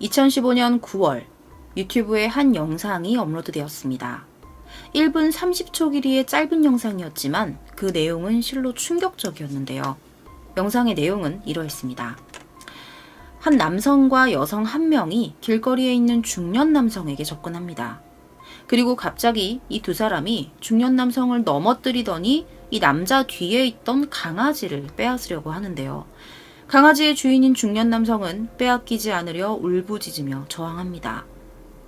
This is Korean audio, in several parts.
2015년 9월 유튜브에 한 영상이 업로드되었습니다. 1분 30초 길이의 짧은 영상이었지만 그 내용은 실로 충격적이었는데요. 영상의 내용은 이러했습니다. 한 남성과 여성 한 명이 길거리에 있는 중년 남성에게 접근합니다. 그리고 갑자기 이 두 사람이 중년 남성을 넘어뜨리더니 이 남자 뒤에 있던 강아지를 빼앗으려고 하는데요. 강아지의 주인인 중년 남성은 빼앗기지 않으려 울부짖으며 저항합니다.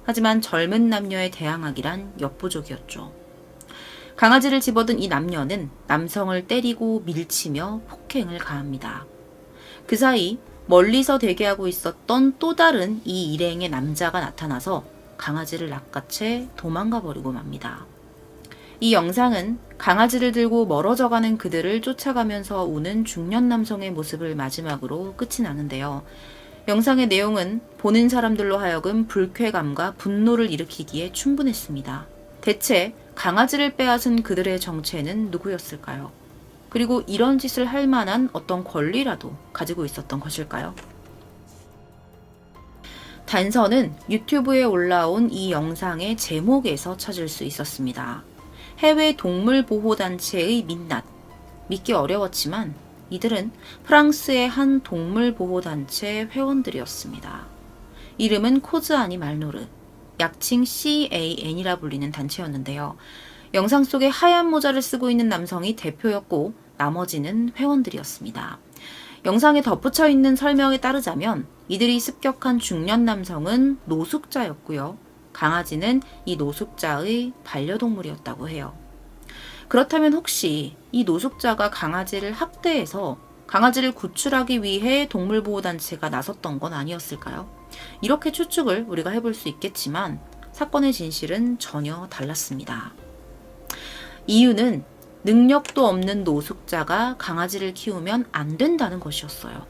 하지만 젊은 남녀의 대항하기란 역부족이었죠. 강아지를 집어든 이 남녀는 남성을 때리고 밀치며 폭행을 가합니다. 그 사이 멀리서 대기하고 있었던 또 다른 이 일행의 남자가 나타나서 강아지를 낚아채 도망가 버리고 맙니다. 이 영상은 강아지를 들고 멀어져가는 그들을 쫓아가면서 우는 중년 남성의 모습을 마지막으로 끝이 나는데요. 영상의 내용은 보는 사람들로 하여금 불쾌감과 분노를 일으키기에 충분했습니다. 대체 강아지를 빼앗은 그들의 정체는 누구였을까요? 그리고 이런 짓을 할 만한 어떤 권리라도 가지고 있었던 것일까요? 단서는 유튜브에 올라온 이 영상의 제목에서 찾을 수 있었습니다. 해외 동물보호단체의 민낯. 믿기 어려웠지만 이들은 프랑스의 한 동물보호단체 회원들이었습니다. 이름은 코즈 아니 말노르, 약칭 CAN이라 불리는 단체였는데요. 영상 속에 하얀 모자를 쓰고 있는 남성이 대표였고 나머지는 회원들이었습니다. 영상에 덧붙여 있는 설명에 따르자면 이들이 습격한 중년 남성은 노숙자였고요. 강아지는 이 노숙자의 반려동물이었다고 해요. 그렇다면 혹시 이 노숙자가 강아지를 학대해서 강아지를 구출하기 위해 동물보호단체가 나섰던 건 아니었을까요? 이렇게 추측을 우리가 해볼 수 있겠지만 사건의 진실은 전혀 달랐습니다. 이유는 능력도 없는 노숙자가 강아지를 키우면 안 된다는 것이었어요.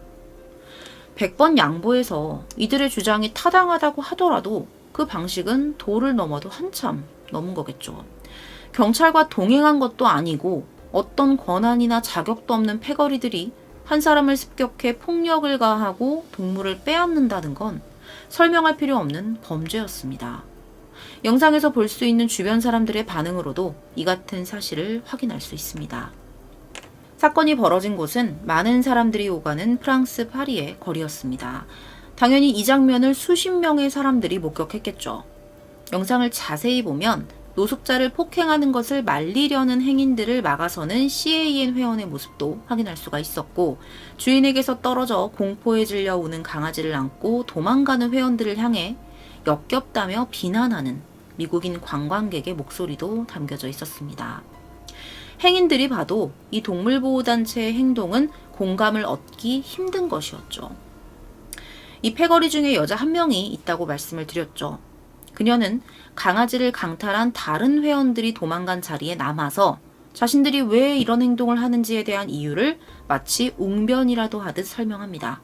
100번 양보해서 이들의 주장이 타당하다고 하더라도 그 방식은 도를 넘어도 한참 넘은 거겠죠. 경찰과 동행한 것도 아니고 어떤 권한이나 자격도 없는 패거리들이 한 사람을 습격해 폭력을 가하고 동물을 빼앗는다는 건 설명할 필요 없는 범죄였습니다. 영상에서 볼 수 있는 주변 사람들의 반응으로도 이 같은 사실을 확인할 수 있습니다. 사건이 벌어진 곳은 많은 사람들이 오가는 프랑스 파리의 거리였습니다. 당연히 이 장면을 수십 명의 사람들이 목격했겠죠. 영상을 자세히 보면 노숙자를 폭행하는 것을 말리려는 행인들을 막아서는 CAN 회원의 모습도 확인할 수가 있었고, 주인에게서 떨어져 공포에 질려 우는 강아지를 안고 도망가는 회원들을 향해 역겹다며 비난하는 미국인 관광객의 목소리도 담겨져 있었습니다. 행인들이 봐도 이 동물보호단체의 행동은 공감을 얻기 힘든 것이었죠. 이 패거리 중에 여자 한 명이 있다고 말씀을 드렸죠. 그녀는 강아지를 강탈한 다른 회원들이 도망간 자리에 남아서 자신들이 왜 이런 행동을 하는지에 대한 이유를 마치 웅변이라도 하듯 설명합니다.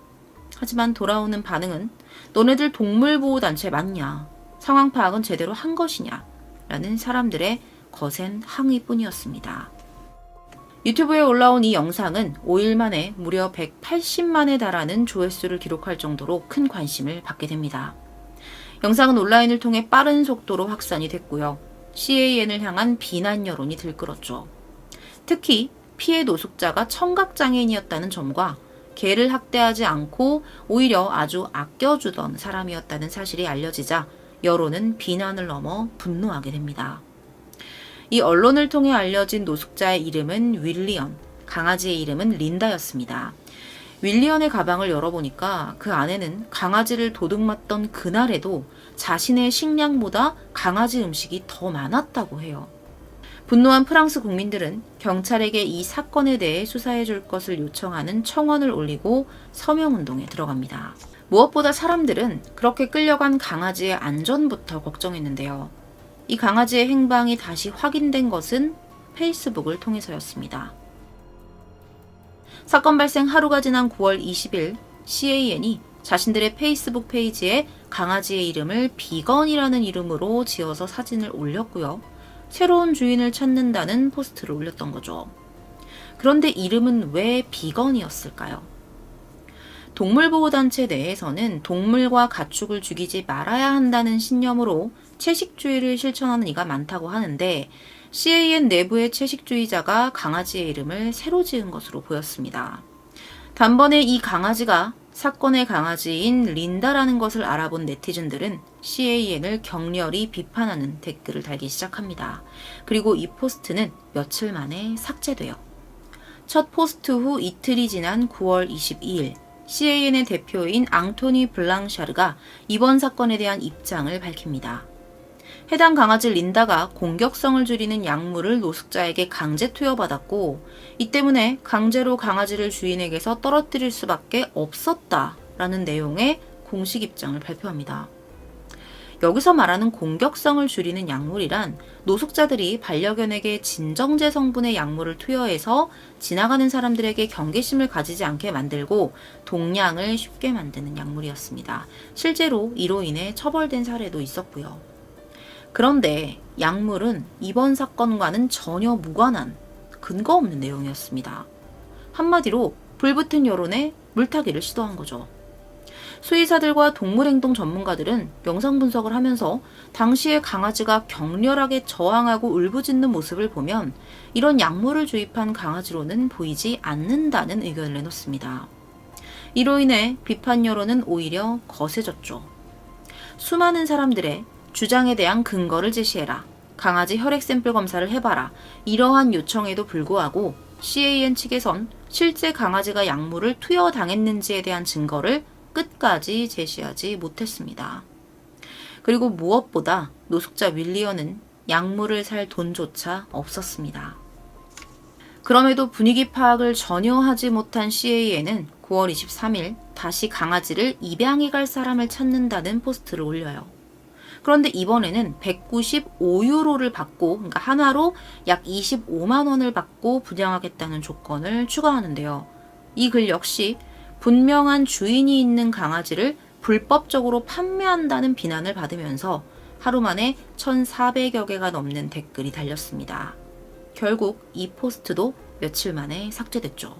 하지만 돌아오는 반응은 너네들 동물보호단체 맞냐? 상황 파악은 제대로 한 것이냐? 라는 사람들의 거센 항의뿐이었습니다. 유튜브에 올라온 이 영상은 5일 만에 무려 180만에 달하는 조회수를 기록할 정도로 큰 관심을 받게 됩니다. 영상은 온라인을 통해 빠른 속도로 확산이 됐고요. CAN을 향한 비난 여론이 들끓었죠. 특히 피해 노숙자가 청각장애인이었다는 점과 개를 학대하지 않고 오히려 아주 아껴주던 사람이었다는 사실이 알려지자 여론은 비난을 넘어 분노하게 됩니다. 이 언론을 통해 알려진 노숙자의 이름은 윌리언, 강아지의 이름은 린다였습니다. 윌리언의 가방을 열어보니까 그 안에는 강아지를 도둑맞던 그날에도 자신의 식량보다 강아지 음식이 더 많았다고 해요. 분노한 프랑스 국민들은 경찰에게 이 사건에 대해 수사해 줄 것을 요청하는 청원을 올리고 서명운동에 들어갑니다. 무엇보다 사람들은 그렇게 끌려간 강아지의 안전부터 걱정했는데요. 이 강아지의 행방이 다시 확인된 것은 페이스북을 통해서였습니다. 사건 발생 하루가 지난 9월 20일 CAN이 자신들의 페이스북 페이지에 강아지의 이름을 비건이라는 이름으로 지어서 사진을 올렸고요. 새로운 주인을 찾는다는 포스트를 올렸던 거죠. 그런데 이름은 왜 비건이었을까요? 동물보호단체 내에서는 동물과 가축을 죽이지 말아야 한다는 신념으로 채식주의를 실천하는 이가 많다고 하는데 CAN 내부의 채식주의자가 강아지의 이름을 새로 지은 것으로 보였습니다. 단번에 이 강아지가 사건의 강아지인 린다라는 것을 알아본 네티즌들은 CAN을 격렬히 비판하는 댓글을 달기 시작합니다. 그리고 이 포스트는 며칠 만에 삭제돼요. 첫 포스트 후 이틀이 지난 9월 22일 CAN의 대표인 앙토니 블랑샤르가 이번 사건에 대한 입장을 밝힙니다. 해당 강아지 린다가 공격성을 줄이는 약물을 노숙자에게 강제 투여받았고 이 때문에 강제로 강아지를 주인에게서 떨어뜨릴 수밖에 없었다라는 내용의 공식 입장을 발표합니다. 여기서 말하는 공격성을 줄이는 약물이란 노숙자들이 반려견에게 진정제 성분의 약물을 투여해서 지나가는 사람들에게 경계심을 가지지 않게 만들고 동냥을 쉽게 만드는 약물이었습니다. 실제로 이로 인해 처벌된 사례도 있었고요. 그런데 약물은 이번 사건과는 전혀 무관한 근거 없는 내용이었습니다. 한마디로 불붙은 여론에 물타기를 시도한 거죠. 수의사들과 동물행동 전문가들은 영상 분석을 하면서 당시에 강아지가 격렬하게 저항하고 울부짖는 모습을 보면 이런 약물을 주입한 강아지로는 보이지 않는다는 의견을 내놓습니다. 이로 인해 비판 여론은 오히려 거세졌죠. 수많은 사람들의 주장에 대한 근거를 제시해라. 강아지 혈액 샘플 검사를 해봐라. 이러한 요청에도 불구하고 CAN 측에선 실제 강아지가 약물을 투여당했는지에 대한 증거를 끝까지 제시하지 못했습니다. 그리고 무엇보다 노숙자 윌리언은 약물을 살 돈조차 없었습니다. 그럼에도 분위기 파악을 전혀 하지 못한 CAN은 9월 23일 다시 강아지를 입양해 갈 사람을 찾는다는 포스트를 올려요. 그런데 이번에는 195유로를 받고, 그러니까 한화로 약 25만 원을 받고 분양하겠다는 조건을 추가하는데요. 이 글 역시 분명한 주인이 있는 강아지를 불법적으로 판매한다는 비난을 받으면서 하루 만에 1,400여 개가 넘는 댓글이 달렸습니다. 결국 이 포스트도 며칠 만에 삭제됐죠.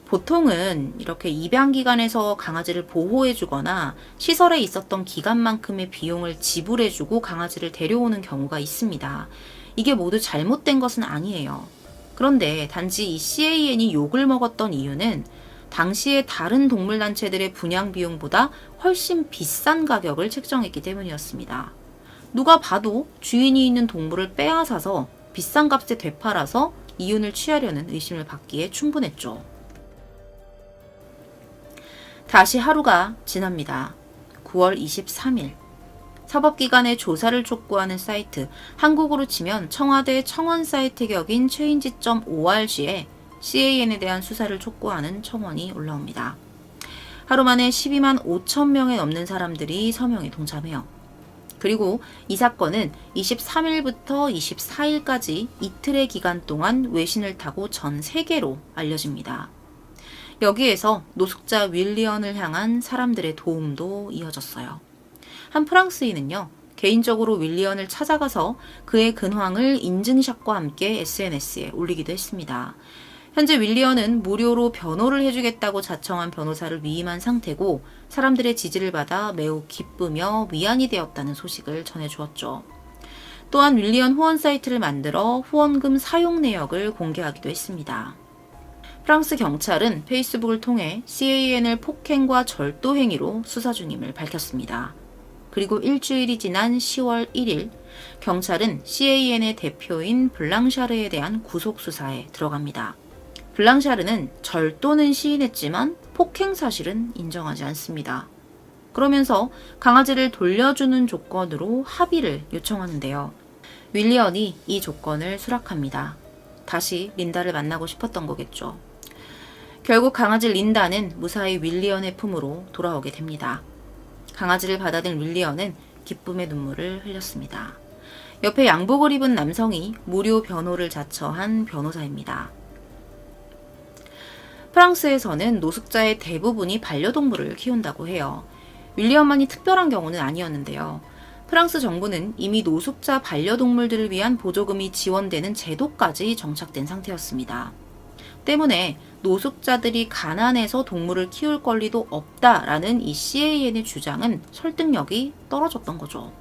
보통은 이렇게 입양기관에서 강아지를 보호해주거나 시설에 있었던 기간만큼의 비용을 지불해주고 강아지를 데려오는 경우가 있습니다. 이게 모두 잘못된 것은 아니에요. 그런데 단지 이 CAN이 욕을 먹었던 이유는 당시에 다른 동물단체들의 분양 비용보다 훨씬 비싼 가격을 책정했기 때문이었습니다. 누가 봐도 주인이 있는 동물을 빼앗아서 비싼 값에 되팔아서 이윤을 취하려는 의심을 받기에 충분했죠. 다시 하루가 지납니다. 9월 23일. 사법기관의 조사를 촉구하는 사이트, 한국으로 치면 청와대 청원 사이트 격인 change.org에 CAN에 대한 수사를 촉구하는 청원이 올라옵니다. 하루 만에 12만 5천 명에 넘는 사람들이 서명에 동참해요. 그리고 이 사건은 23일부터 24일까지 이틀의 기간 동안 외신을 타고 전 세계로 알려집니다. 여기에서 노숙자 윌리언을 향한 사람들의 도움도 이어졌어요. 한 프랑스인은요, 개인적으로 윌리언을 찾아가서 그의 근황을 인증샷과 함께 SNS에 올리기도 했습니다. 현재 윌리언은 무료로 변호를 해주겠다고 자청한 변호사를 위임한 상태고 사람들의 지지를 받아 매우 기쁘며 위안이 되었다는 소식을 전해주었죠. 또한 윌리언 후원 사이트를 만들어 후원금 사용 내역을 공개하기도 했습니다. 프랑스 경찰은 페이스북을 통해 CAN을 폭행과 절도 행위로 수사 중임을 밝혔습니다. 그리고 일주일이 지난 10월 1일 경찰은 CAN의 대표인 블랑샤르에 대한 구속 수사에 들어갑니다. 블랑샤르는 절도는 시인했지만 폭행 사실은 인정하지 않습니다. 그러면서 강아지를 돌려주는 조건으로 합의를 요청하는데요. 윌리언이 이 조건을 수락합니다. 다시 린다를 만나고 싶었던 거겠죠. 결국 강아지 린다는 무사히 윌리언의 품으로 돌아오게 됩니다. 강아지를 받아든 윌리언은 기쁨의 눈물을 흘렸습니다. 옆에 양복을 입은 남성이 무료 변호를 자처한 변호사입니다. 프랑스에서는 노숙자의 대부분이 반려동물을 키운다고 해요. 윌리언만이 특별한 경우는 아니었는데요. 프랑스 정부는 이미 노숙자 반려동물들을 위한 보조금이 지원되는 제도까지 정착된 상태였습니다. 때문에 노숙자들이 가난해서 동물을 키울 권리도 없다라는 이 CAN의 주장은 설득력이 떨어졌던 거죠.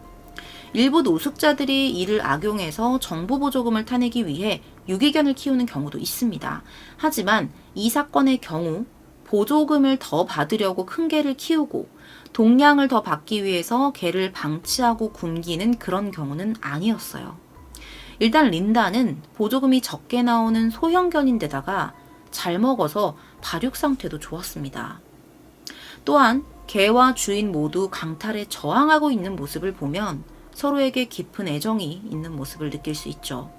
일부 노숙자들이 이를 악용해서 정부 보조금을 타내기 위해 유기견을 키우는 경우도 있습니다. 하지만 이 사건의 경우 보조금을 더 받으려고 큰 개를 키우고 동량을 더 받기 위해서 개를 방치하고 굶기는 그런 경우는 아니었어요. 일단 린다는 보조금이 적게 나오는 소형견인데다가 잘 먹어서 발육 상태도 좋았습니다. 또한 개와 주인 모두 강탈에 저항하고 있는 모습을 보면 서로에게 깊은 애정이 있는 모습을 느낄 수 있죠.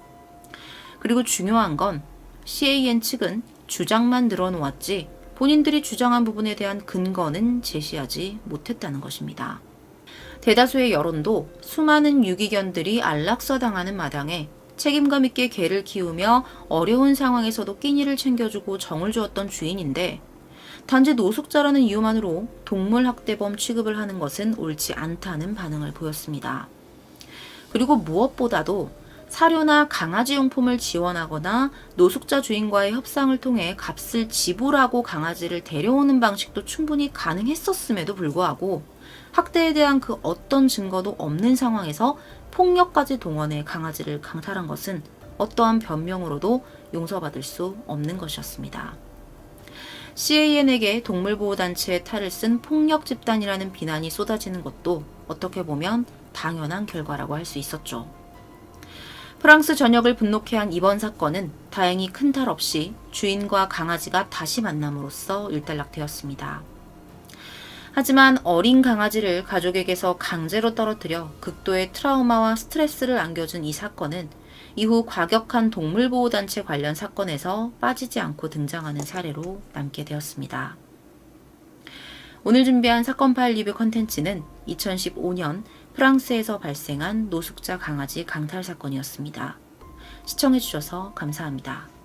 그리고 중요한 건 CAN 측은 주장만 늘어놓았지 본인들이 주장한 부분에 대한 근거는 제시하지 못했다는 것입니다. 대다수의 여론도 수많은 유기견들이 안락사당하는 마당에 책임감 있게 개를 키우며 어려운 상황에서도 끼니를 챙겨주고 정을 주었던 주인인데 단지 노숙자라는 이유만으로 동물학대범 취급을 하는 것은 옳지 않다는 반응을 보였습니다. 그리고 무엇보다도 사료나 강아지 용품을 지원하거나 노숙자 주인과의 협상을 통해 값을 지불하고 강아지를 데려오는 방식도 충분히 가능했었음에도 불구하고 학대에 대한 그 어떤 증거도 없는 상황에서 폭력까지 동원해 강아지를 강탈한 것은 어떠한 변명으로도 용서받을 수 없는 것이었습니다. CAN에게 동물보호단체의 탈을 쓴 폭력 집단이라는 비난이 쏟아지는 것도 어떻게 보면 당연한 결과라고 할 수 있었죠. 프랑스 전역을 분노케 한 이번 사건은 다행히 큰 탈 없이 주인과 강아지가 다시 만남으로써 일단락되었습니다. 하지만 어린 강아지를 가족에게서 강제로 떨어뜨려 극도의 트라우마와 스트레스를 안겨준 이 사건은 이후 과격한 동물보호단체 관련 사건에서 빠지지 않고 등장하는 사례로 남게 되었습니다. 오늘 준비한 사건 파일 리뷰 컨텐츠는 2015년 프랑스에서 발생한 노숙자 강아지 강탈 사건이었습니다. 시청해주셔서 감사합니다.